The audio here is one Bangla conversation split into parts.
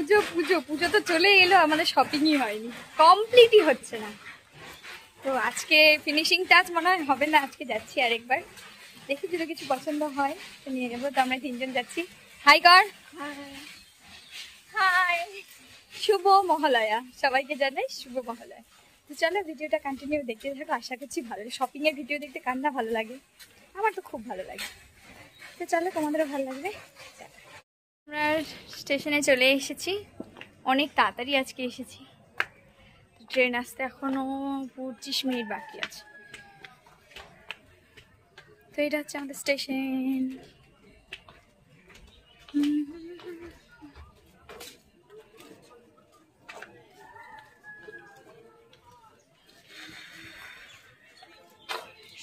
পুজো পুজো পুজো তো চলে এলো, আমাদের শপিংই হয়নি, কমপ্লিটই হচ্ছে না। তো আজকে ফিনিশিং টাচ মনে হয় হবে না, আজকে যাচ্ছি আরেকবার, দেখি যদি কিছু পছন্দ হয় তো নিয়ে যাবো। তো আমরা তিনজন যাচ্ছি। হাই কর, হাই, শুভ মহালয়া, সবাইকে জানাই শুভ মহালয়া। তো চলো ভিডিওটা কন্টিনিউ দেখতে থাকো, আশা করছি ভালো। শপিং এর ভিডিও দেখতে কার না ভালো লাগে, আমার তো খুব ভালো লাগে। তো চলো তোমাদেরও ভালো লাগবে। আমরা স্টেশনে চলে এসেছি, অনেক তাড়াতাড়ি আজকে এসেছি। ট্রেন আসতে এখনো 25 মিনিট বাকি আছে। তো এটা হচ্ছে আমাদের স্টেশন।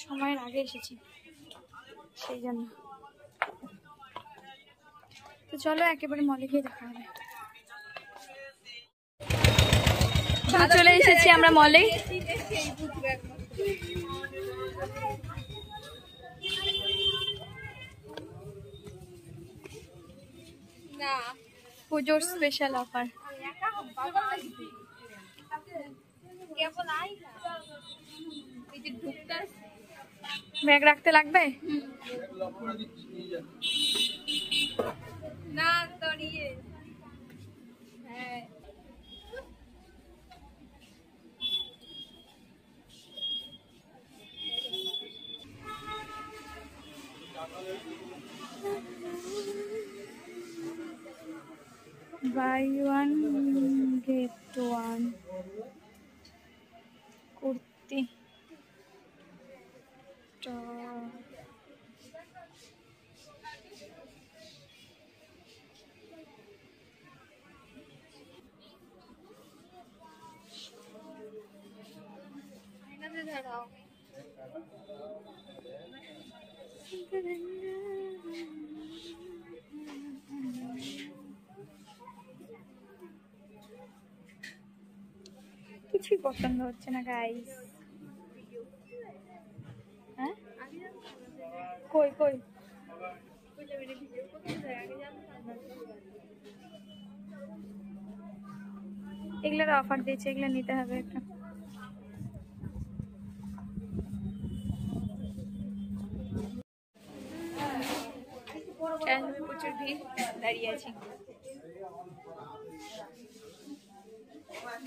সময়ের আগে এসেছি সেই জন্য। তো চলো একেবারে মলে গিয়ে দেখা হবে। চলে এসেছি আমরা মলে। পুজোর স্পেশাল অফার। ব্যাগ রাখতে লাগবে না দাঁড়িয়ে। হ্যাঁ buy one get one kurti কিছুই পছন্দ হচ্ছে না গাইস। হ্যাঁ কই কই এগুলোর অফার দিয়েছে, এগুলো নিতে হবে একটা। প্রচুর ভিড়, দাঁড়িয়ে আছি।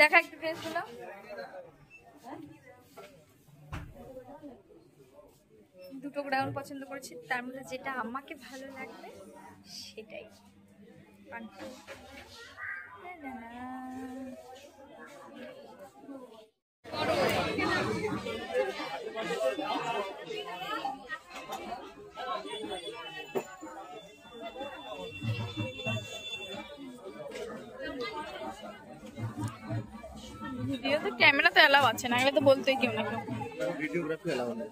দেখা একটু ড্রেস গুলো, দুটো গ্রাউন্ড পছন্দ করেছি, তার মধ্যে যেটা আমাকে ভালো লাগবে সেটাই। ভিডিও তো ক্যামেরা তো এলাও আছে, না গেলে তো বলতেই কেউ না কেউ। ভিডিওগ্রাফি এলাও না।